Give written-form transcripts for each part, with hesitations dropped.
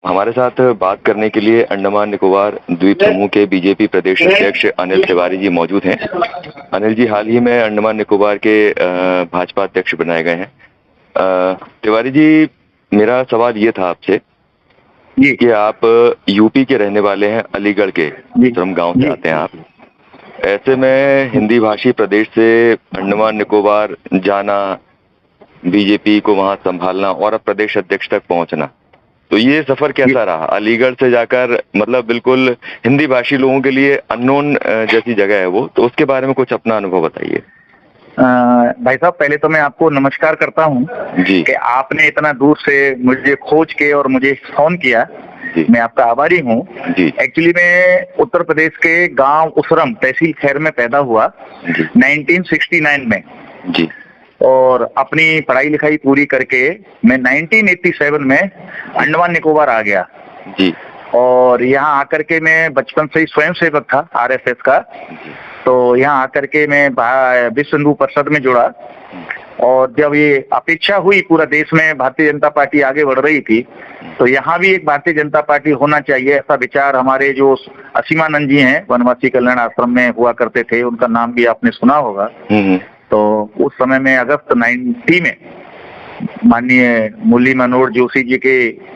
हमारे साथ बात करने के लिए अंडमान निकोबार द्वीप समूह के बीजेपी प्रदेश अध्यक्ष अनिल तिवारी जी मौजूद हैं। अनिल जी हाल ही में अंडमान निकोबार के भाजपा अध्यक्ष बनाए गए हैं। तिवारी जी, मेरा सवाल ये था आपसे कि आप यूपी के रहने वाले हैं, अलीगढ़ के श्रम गांव से आते हैं आप। ऐसे में हिंदी भाषी प्रदेश से अंडमान निकोबार जाना, बीजेपी को वहां संभालना और अब प्रदेश अध्यक्ष तक पहुंचना, तो ये सफर कैसा रहा? अलीगढ़ से जाकर मतलब बिल्कुल हिंदी भाषी लोगों के लिए अननोन जैसी जगह है वो, तो उसके बारे में कुछ अपना अनुभव बताइए। भाई साहब, पहले तो मैं आपको नमस्कार करता हूं जी कि आपने इतना दूर से मुझे खोज के और मुझे फोन किया। मैं आपका आभारी हूं। एक्चुअली मैं उत्तर प्रदेश के गांव उसरम, तहसील खैर में पैदा हुआ 1969 में जी, और अपनी पढ़ाई लिखाई पूरी करके मैं 1987 में अंडमान निकोबार आ गया जी। और यहाँ आकर के मैं बचपन से ही स्वयं सेवक था आरएसएस का। तो यहाँ आकर के मैं विश्व हिंदू परिषद में जुड़ा और जब ये अपेक्षा हुई पूरा देश में भारतीय जनता पार्टी आगे बढ़ रही थी, तो यहाँ भी एक भारतीय जनता पार्टी होना चाहिए, ऐसा विचार हमारे जो असीमानंद जी हैं, वनवासी कल्याण आश्रम में हुआ करते थे, उनका नाम भी आपने सुना होगा। तो उस समय में अगस्त 90 में माननीय मुरली मनोहर जोशी जी के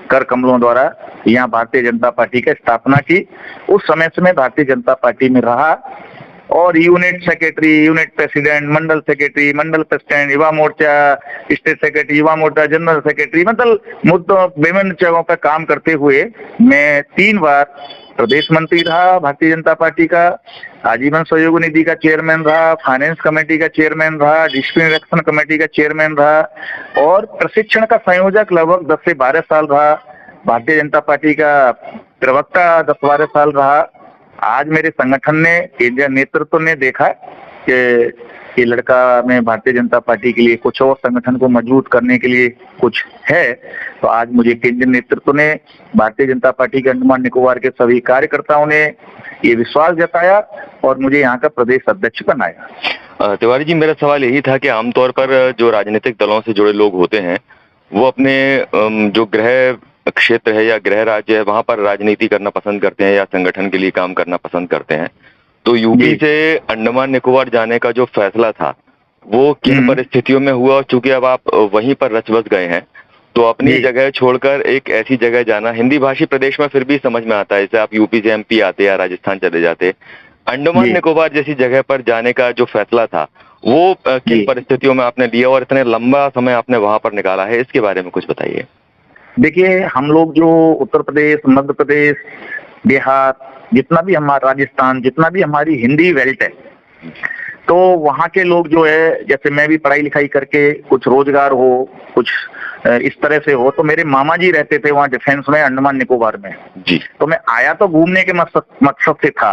कर कमलों द्वारा यहाँ भारतीय जनता पार्टी की स्थापना की। उस समय से मैं भारतीय जनता पार्टी में रहा और यूनिट सेक्रेटरी, यूनिट प्रेसिडेंट, मंडल सेक्रेटरी, मंडल president, Yuva Morcha state secretary, Yuva Morcha general secretary, मतलब विभिन्न जगहों पर काम करते हुए मैं 3 बार प्रदेश मंत्री रहा भारतीय जनता पार्टी का, आजीवन सहयोग निधि का चेयरमैन रहा, फाइनेंस कमेटी का चेयरमैन रहा, डिसिप्लिन एक्शन कमेटी का चेयरमैन रहा और प्रशिक्षण का संयोजक लगभग 10 से 12 साल रहा, भारतीय जनता पार्टी का प्रवक्ता 10-12 साल रहा। आज मेरे संगठन ने, केंद्रीय नेतृत्व ने देखा कि ये लड़का में भारतीय जनता पार्टी के लिए कुछ और संगठन को मजबूत करने के लिए कुछ है, तो आज मुझे केंद्रीय नेतृत्व ने, भारतीय जनता पार्टी के अंडमान निकोबार के सभी कार्यकर्ताओं ने ये विश्वास जताया और मुझे यहाँ का प्रदेश अध्यक्ष बनाया। तिवारी जी, मेरा सवाल यही था कि आमतौर पर जो राजनीतिक दलों से जुड़े लोग होते हैं वो अपने जो गृह क्षेत्र है या गृह राज्य है वहां पर राजनीति करना पसंद करते हैं या संगठन के लिए काम करना पसंद करते हैं। तो यूपी से अंडमान निकोबार जाने का जो फैसला था वो किन परिस्थितियों में हुआ? चूंकि अब आप वहीं पर रच बस गए हैं, तो अपनी जगह छोड़कर एक ऐसी जगह जाना, हिंदी भाषी प्रदेश में फिर भी समझ में आता है, जैसे आप यूपी से एमपी आते या राजस्थान चले जाते, अंडमान निकोबार जैसी जगह पर जाने का जो फैसला था वो किन परिस्थितियों में आपने लिया और इतने लंबा समय आपने वहां पर निकाला है, इसके बारे में कुछ बताइए। देखिए, हम लोग जो उत्तर प्रदेश, मध्य प्रदेश, बिहार, जितना भी हमारा राजस्थान, जितना भी हमारी हिंदी बेल्ट है, तो वहाँ के लोग जो है, जैसे मैं भी पढ़ाई लिखाई करके कुछ रोजगार हो, कुछ इस तरह से हो, तो मेरे मामा जी रहते थे वहाँ डिफेंस में अंडमान निकोबार में जी। तो मैं आया तो घूमने के मकसद से था,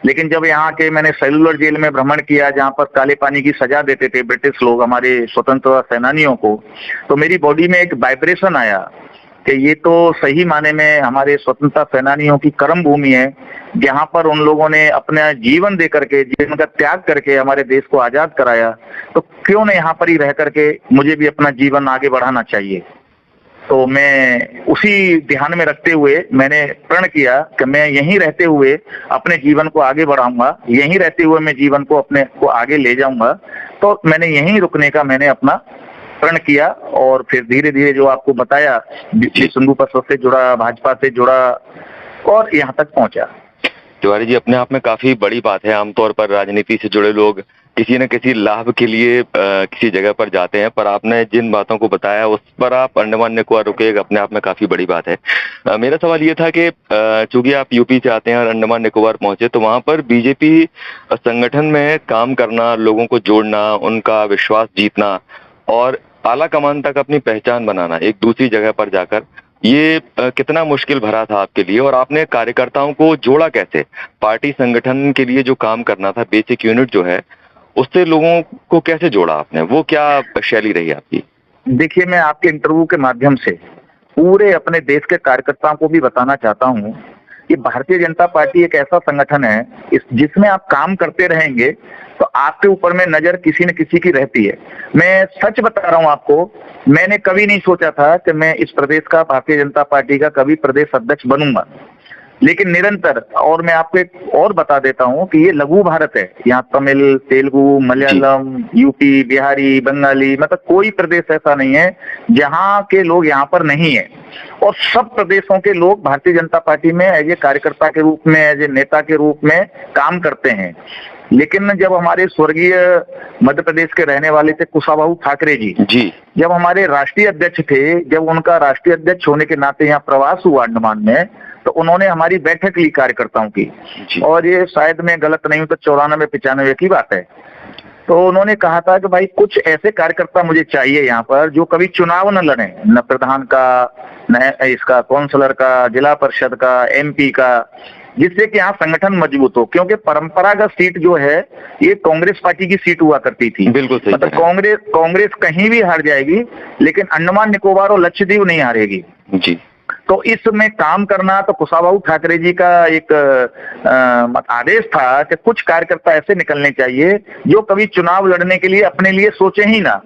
लेकिन जब यहाँ के मैंने सेलुलर जेल में भ्रमण किया जहाँ पर काले पानी की सजा देते थे ब्रिटिश लोग हमारे स्वतंत्रता सेनानियों को, तो मेरी बॉडी में एक वाइब्रेशन आया कि ये तो सही माने में हमारे स्वतंत्रता सेनानियों की कर्म भूमि है, जहाँ पर उन लोगों ने अपना जीवन दे करके, जीवन का त्याग करके हमारे देश को आजाद कराया, तो क्यों न यहाँ पर ही रह करके मुझे भी अपना जीवन आगे बढ़ाना चाहिए। तो मैं उसी ध्यान में रखते हुए मैंने प्रण किया कि मैं यहीं रहते हुए अपने जीवन को आगे बढ़ाऊंगा, यहीं रहते हुए मैं जीवन को अपने को आगे ले जाऊंगा। तो मैंने यहीं रुकने का मैंने अपना प्रण किया और फिर धीरे धीरे जो आपको बताया, विश्व हिंदू परिषद से जुड़ा, भाजपा से जुड़ा और यहाँ तक पहुंचा। तिवारी जी, अपने आप में काफी बड़ी बात है। आमतौर पर राजनीति से जुड़े लोग किसी न किसी लाभ के लिए किसी जगह पर जाते हैं, पर आपने जिन बातों को बताया उस पर आप अंडमान निकोबार रुके, अपने आप में काफी बड़ी बात है। मेरा सवाल ये था कि चूंकि आप यूपी से आते हैं और अंडमान निकोबार पहुंचे, तो वहां पर बीजेपी संगठन में काम करना, लोगों को जोड़ना, उनका विश्वास जीतना और आला कमान तक अपनी पहचान बनाना एक दूसरी जगह पर जाकर, ये कितना मुश्किल भरा था आपके लिए और आपने कार्यकर्ताओं को जोड़ा कैसे? पार्टी संगठन के लिए जो काम करना था, बेसिक यूनिट जो है, उससे लोगों को कैसे जोड़ा आपने? वो क्या शैली रही आपकी? देखिए, मैं आपके इंटरव्यू के माध्यम से पूरे अपने देश के कार्यकर्ताओं को भी बताना चाहता हूँ कि भारतीय जनता पार्टी एक ऐसा संगठन है जिसमें आप काम करते रहेंगे तो तो आपके ऊपर में नजर किसी न किसी की रहती है। मैं सच बता रहा हूं आपको, मैंने कभी नहीं सोचा था कि मैं इस प्रदेश का, भारतीय जनता पार्टी का कभी प्रदेश अध्यक्ष बनूंगा, लेकिन निरंतर, और मैं आपको एक और बता देता हूं कि ये लघु भारत है। यहाँ तमिल, तेलुगु, मलयालम, यूपी, बिहारी, बंगाली, मतलब कोई प्रदेश ऐसा नहीं है जहाँ के लोग यहाँ पर नहीं है। और सब प्रदेशों के लोग भारतीय जनता पार्टी में एज ए कार्यकर्ता के रूप में, एज ए नेता के रूप में काम करते हैं। लेकिन जब हमारे स्वर्गीय मध्य प्रदेश के रहने वाले थे कुशाभाऊ ठाकरे जी जब हमारे राष्ट्रीय अध्यक्ष थे, जब उनका राष्ट्रीय अध्यक्ष होने के नाते यहाँ प्रवास हुआ अंडमान में, तो उन्होंने हमारी बैठक ली कार्यकर्ताओं की, और ये शायद मैं गलत नहीं हूं तो 94-95 की बात है। तो उन्होंने कहा था कि भाई कुछ ऐसे कार्यकर्ता मुझे चाहिए यहाँ पर जो कभी चुनाव न लड़े, न प्रधान का, न इसका काउंसलर का, जिला परिषद का, एमपी का, जिससे कि यहाँ संगठन मजबूत हो। क्योंकि परंपरागत सीट जो है ये कांग्रेस पार्टी की सीट हुआ करती थी। बिल्कुल सही। मतलब कांग्रेस कहीं भी हार जाएगी, लेकिन अंडमान निकोबार और लक्षद्वीप नहीं हारेगी जी। तो इसमें काम करना, तो कुशाभाऊ ठाकरे जी का एक आदेश था कि कुछ कार्यकर्ता ऐसे निकलने चाहिए जो कभी चुनाव लड़ने के लिए अपने लिए सोचे ही ना।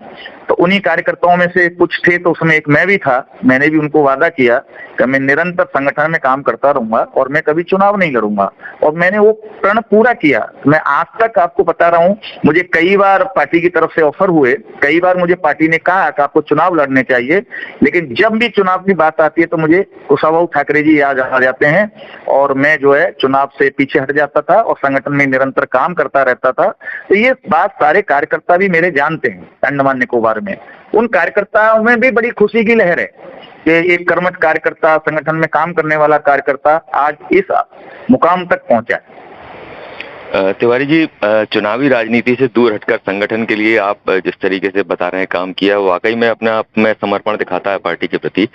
तो उन्हीं कार्यकर्ताओं में से कुछ थे, तो उसमें एक मैं भी था। मैंने भी उनको वादा किया कि मैं निरंतर संगठन में काम करता रहूंगा और मैं कभी चुनाव नहीं लड़ूंगा, और मैंने वो प्रण पूरा किया। मैं आज तक आपको बता रहा हूं, मुझे कई बार पार्टी की तरफ से ऑफर हुए, कई बार मुझे पार्टी ने कहा कि आपको चुनाव लड़ने चाहिए, लेकिन जब भी चुनाव की बात आती है तो मुझे कुशाभाऊ ठाकरे जी याद आ जाते हैं, और मैं जो है चुनाव से पीछे हट जाता था और संगठन में निरंतर काम करता रहता था। तो ये बात सारे कार्यकर्ता भी मेरे जानते हैं अंडमान निकोबार में। उन कार्यकर्ताओं में भी बड़ी खुशी की लहर है कि एक कर्मठ कार्यकर्ता, संगठन में काम करने वाला कार्यकर्ता आज इस मुकाम तक पहुंचा है। तिवारी जी, चुनावी राजनीति से दूर हटकर संगठन के लिए आप जिस तरीके से बता रहे हैं काम किया, वाकई में अपने आप में समर्पण दिखाता है पार्टी के प्रति।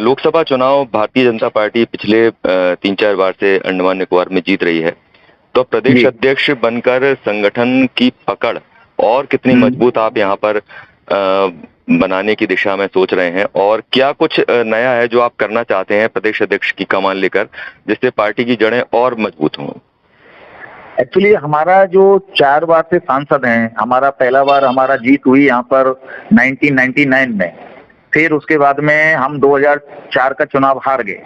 लोकसभा चुनाव भारतीय जनता पार्टी पिछले 3-4 बार से अंडमान निकोबार में जीत रही है, तो प्रदेश अध्यक्ष बनकर संगठन की पकड़ और कितनी मजबूत आप यहाँ पर बनाने की दिशा में सोच रहे हैं, और क्या कुछ नया है जो आप करना चाहते हैं प्रदेश अध्यक्ष की कमान लेकर, जिससे पार्टी की जड़ें और मजबूत हों? एक्चुअली हमारा जो 4 बार से सांसद हैं, हमारा पहला बार हमारा जीत हुई यहाँ पर 1999 में, फिर उसके बाद में हम 2004 का चुनाव हार गए।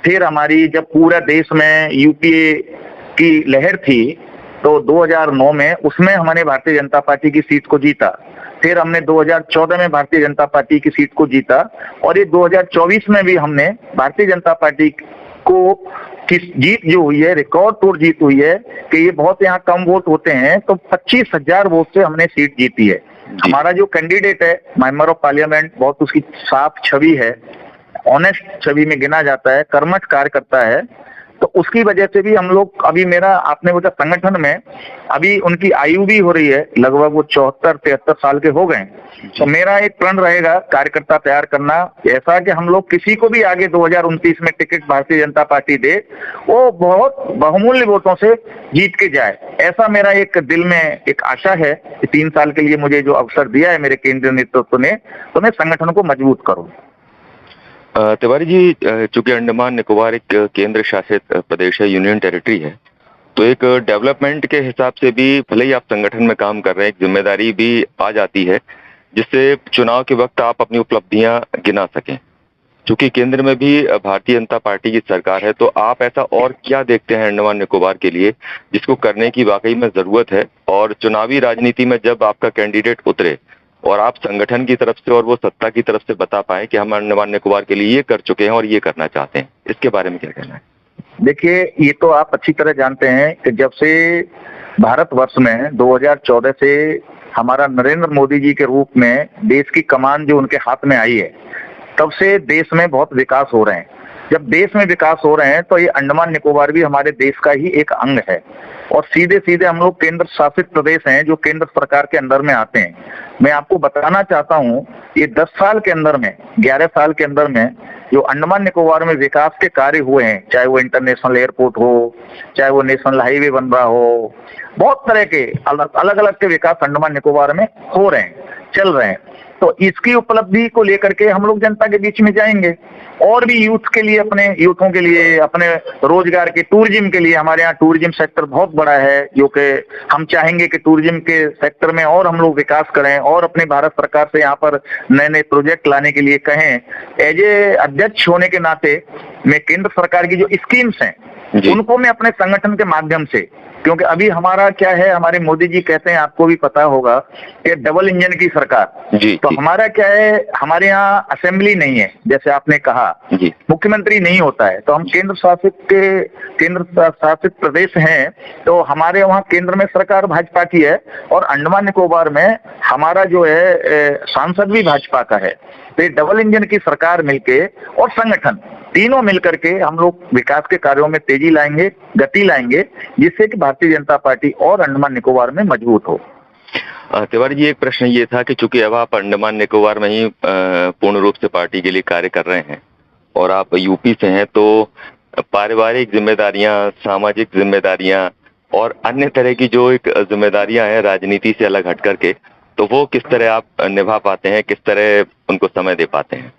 फिर हमारी जब पूरा देश में यूपीए की लहर थी तो 2009 में उसमें हमने भारतीय जनता पार्टी की सीट को जीता। फिर हमने 2014 में भारतीय जनता पार्टी की सीट को जीता, और ये 2024 में भी हमने भारतीय जनता पार्टी को की जीत जो हुई है, रिकॉर्ड तोड़ जीत हुई है कि ये बहुत यहाँ कम वोट होते हैं, तो 25,000 वोट से हमने सीट जीती है। हमारा जो कैंडिडेट है मेंबर ऑफ पार्लियामेंट, बहुत उसकी साफ छवि है, ऑनेस्ट छवि में गिना जाता है, कर्मठ कार्यकर्ता है, तो उसकी वजह से भी हम लोग अभी मेरा आपने बोला संगठन में अभी उनकी आयु भी हो रही है, लगभग वो 74-73 साल के हो गए। तो मेरा एक प्रण रहेगा कार्यकर्ता तैयार करना ऐसा कि हम लोग किसी को भी आगे 2029 में टिकट भारतीय जनता पार्टी दे, वो बहुत बहुमूल्य वोटों से जीत के जाए, ऐसा मेरा एक दिल में एक आशा है कि 3 साल के लिए मुझे जो अवसर दिया है मेरे केंद्रीय नेतृत्व ने, तो मैं संगठन को मजबूत करूँ। तिवारी जी, चूंकि अंडमान निकोबार एक केंद्र शासित प्रदेश है, यूनियन टेरिटरी है, तो एक डेवलपमेंट के हिसाब से भी भले ही आप संगठन में काम कर रहे हैं, एक जिम्मेदारी भी आ जाती है जिससे चुनाव के वक्त आप अपनी उपलब्धियां गिना सकें। चूंकि केंद्र में भी भारतीय जनता पार्टी की सरकार है, तो आप ऐसा और क्या देखते हैं अंडमान निकोबार के लिए जिसको करने की वाकई में जरूरत है, और चुनावी राजनीति में जब आपका कैंडिडेट उतरे और आप संगठन की तरफ से और वो सत्ता की तरफ से बता पाए कि हम अंडमान निकोबार के लिए ये कर चुके हैं और ये करना चाहते हैं, इसके बारे में क्या कहना है? देखिए, ये तो आप अच्छी तरह जानते हैं कि जब से भारतवर्ष में 2014 से हमारा नरेंद्र मोदी जी के रूप में देश की कमान जो उनके हाथ में आई है, तब से देश में बहुत विकास हो रहे हैं। जब देश में विकास हो रहे हैं तो ये अंडमान निकोबार भी हमारे देश का ही एक अंग है, और सीधे सीधे हम लोग केंद्र शासित प्रदेश हैं जो केंद्र सरकार के अंदर में आते हैं। मैं आपको बताना चाहता हूं, ये 10 साल के अंदर में, 11 साल के अंदर में जो अंडमान निकोबार में विकास के कार्य हुए हैं, चाहे वो इंटरनेशनल एयरपोर्ट हो, चाहे वो नेशनल हाईवे बन रहा हो, बहुत तरह के अलग अलग के विकास अंडमान निकोबार में हो रहे हैं, चल रहे हैं। तो इसकी उपलब्धि को लेकर के हम लोग जनता के बीच में जाएंगे और भी यूथ के लिए, अपने यूथों के लिए, अपने रोजगार के, टूरिज्म के लिए। हमारे यहाँ टूरिज्म सेक्टर बहुत बड़ा है, जो कि हम चाहेंगे कि टूरिज्म के सेक्टर में और हम लोग विकास करें और अपने भारत सरकार से यहाँ पर नए नए प्रोजेक्ट लाने के लिए कहें। एज ए अध्यक्ष होने के नाते मैं केंद्र सरकार की जो स्कीम्स हैं उनको मैं अपने संगठन के माध्यम से, क्योंकि अभी हमारा क्या है, हमारे मोदी जी कहते हैं, आपको भी पता होगा, कि डबल इंजन की सरकार। तो हमारा क्या है, हमारे यहाँ असेंबली नहीं है, जैसे आपने कहा, मुख्यमंत्री नहीं होता है। तो हम केंद्र शासित प्रदेश हैं, तो हमारे वहाँ केंद्र में सरकार भाजपा की है और अंडमान निकोबार में हमारा जो है सांसद भी भाजपा का है। तो ये डबल इंजन की सरकार मिलके और संगठन तीनों मिलकर के हम लोग विकास के कार्यों में तेजी लाएंगे, गति लाएंगे, जिससे कि भारतीय जनता पार्टी और अंडमान निकोबार में मजबूत हो। तिवारी जी, एक प्रश्न ये था कि चूंकि अब आप अंडमान निकोबार में ही पूर्ण रूप से पार्टी के लिए कार्य कर रहे हैं और आप यूपी से हैं, तो पारिवारिक जिम्मेदारियां, सामाजिक जिम्मेदारियां और अन्य तरह की जो एक जिम्मेदारियां हैं राजनीति से अलग हट करके, तो वो किस तरह आप निभा पाते हैं, किस तरह उनको समय दे पाते हैं?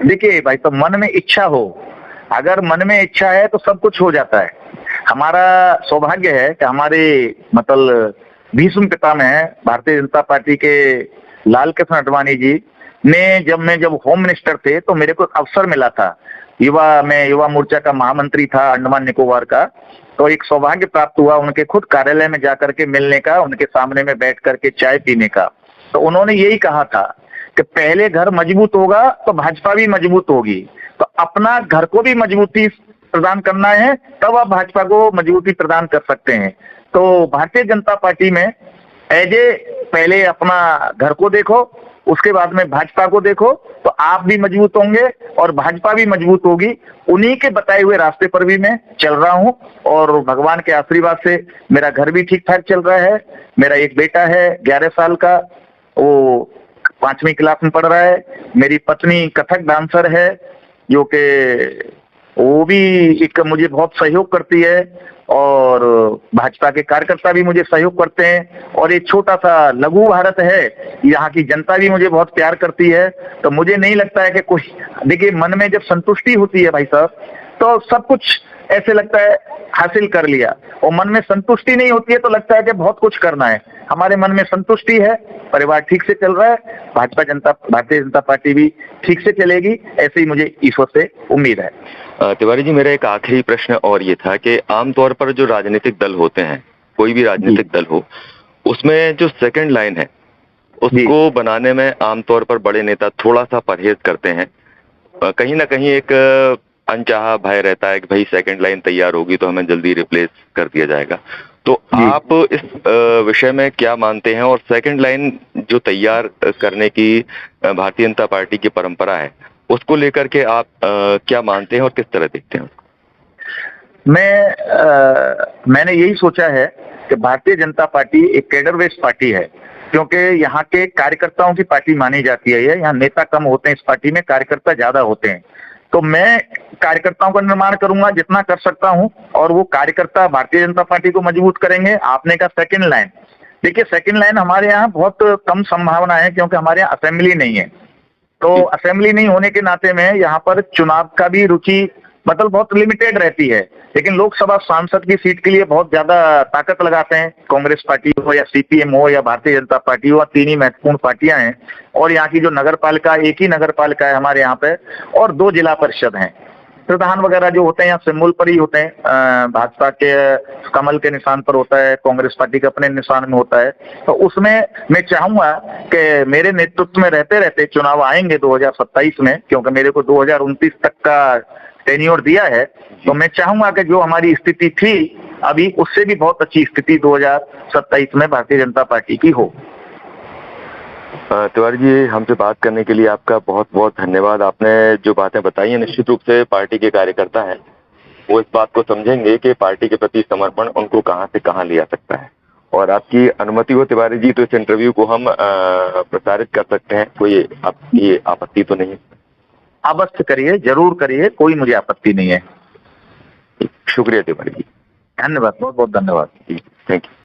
देखिए भाई, तो मन में इच्छा हो, अगर मन में इच्छा है तो सब कुछ हो जाता है। हमारा सौभाग्य है कि हमारे मतलब भीष्म पितामह है भारतीय जनता पार्टी के लाल कृष्ण आडवाणी जी ने, जब होम मिनिस्टर थे तो मेरे को अवसर मिला था। मैं युवा मोर्चा का महामंत्री था अंडमान निकोबार का, तो एक सौभाग्य प्राप्त हुआ उनके खुद कार्यालय में जाकर के मिलने का, उनके सामने में बैठ करके चाय पीने का। तो उन्होंने यही कहा था कि पहले घर मजबूत होगा तो भाजपा भी मजबूत होगी, तो अपना घर को भी मजबूती प्रदान करना है, तब आप भाजपा को मजबूती प्रदान कर सकते हैं। तो भारतीय जनता पार्टी में पहले अपना घर को देखो, उसके बाद में भाजपा को देखो, तो आप भी मजबूत होंगे और भाजपा भी मजबूत होगी। उन्हीं के बताए हुए रास्ते पर भी मैं चल रहा हूं और भगवान के आशीर्वाद से मेरा घर भी ठीक ठाक चल रहा है। मेरा एक बेटा है 11 साल का, वो 5वीं क्लास में पढ़ रहा है। मेरी पत्नी कथक डांसर है, जो कि वो भी एक मुझे बहुत सहयोग करती है और भाजपा के कार्यकर्ता भी मुझे सहयोग करते हैं। और एक छोटा सा लघु भारत है, यहाँ की जनता भी मुझे बहुत प्यार करती है। तो मुझे नहीं लगता है कि कोई, देखिए मन में जब संतुष्टि होती है भाई साहब, तो सब कुछ ऐसे लगता है हासिल कर लिया, और मन में संतुष्टि नहीं होती है तो लगता है कि बहुत कुछ करना है। हमारे मन में संतुष्टि है, परिवार ठीक से चल रहा है, भारतीय जनता पार्टी भी ठीक से चलेगी, ऐसे ही मुझे ईश्वर से उम्मीद है। तिवारी जी, मेरा एक आखिरी प्रश्न और ये था कि आमतौर पर जो राजनीतिक दल होते हैं, कोई भी राजनीतिक दल हो, उसमें जो सेकंड लाइन है उसको बनाने में आमतौर पर बड़े नेता थोड़ा सा परहेज करते हैं। कहीं ना कहीं एक अनचाहा भय रहता है कि भाई सेकंड लाइन तैयार होगी तो हमें जल्दी रिप्लेस कर दिया जाएगा। तो आप इस विषय में क्या मानते हैं, और सेकंड लाइन जो तैयार करने की भारतीय जनता पार्टी की परंपरा है, उसको लेकर के आप क्या मानते हैं और किस तरह देखते हैं? मैंने यही सोचा है कि भारतीय जनता पार्टी एक कैडर बेस्ड पार्टी है, क्योंकि यहाँ के कार्यकर्ताओं की पार्टी मानी जाती है। यहाँ नेता कम होते हैं, इस पार्टी में कार्यकर्ता ज्यादा होते हैं। तो मैं कार्यकर्ताओं का निर्माण करूंगा जितना कर सकता हूं, और वो कार्यकर्ता भारतीय जनता पार्टी को मजबूत करेंगे। आपने कहा सेकंड लाइन, देखिए सेकंड लाइन हमारे यहाँ बहुत कम संभावना है, क्योंकि हमारे यहाँ असेंबली नहीं है। तो असेंबली नहीं होने के नाते में यहाँ पर चुनाव का भी रुचि मतलब बहुत लिमिटेड रहती है। लेकिन लोकसभा सांसद की सीट के लिए बहुत ज्यादा ताकत लगाते हैं, कांग्रेस पार्टी हो या सीपीएम हो या भारतीय जनता पार्टी हो, तीन ही महत्वपूर्ण पार्टियां हैं। और यहाँ की जो नगर पालिका, एक ही नगर पालिका है हमारे यहाँ पे, और 2 जिला परिषद हैं। प्रधान वगैरह जो होते हैं यहाँ सिंबल पर ही होते हैं, भाजपा के कमल के निशान पर होता है, कांग्रेस पार्टी के अपने निशान में होता है। तो उसमें मैं चाहूंगा कि मेरे नेतृत्व में रहते रहते चुनाव आएंगे 2027 में, क्योंकि मेरे को 2029 तक का टेन्योर दिया है। तो मैं चाहूंगा कि जो हमारी स्थिति थी अभी, उससे भी बहुत अच्छी स्थिति 2027 में भारतीय जनता पार्टी की हो। तिवारी जी, हमसे बात करने के लिए आपका बहुत बहुत धन्यवाद। आपने जो बातें बताई हैं, निश्चित रूप से पार्टी के कार्यकर्ता हैं वो इस बात को समझेंगे कि पार्टी के प्रति समर्पण उनको कहां से कहां ले जा सकता है। और आपकी अनुमति हो तिवारी जी, तो इस इंटरव्यू को हम प्रसारित कर सकते हैं, कोई आपकी आपत्ति तो नहीं है? अवश्य करिए, जरूर करिए, कोई मुझे आपत्ति नहीं है। शुक्रिया तिवारी जी, धन्यवाद, बहुत बहुत धन्यवाद। Thank you.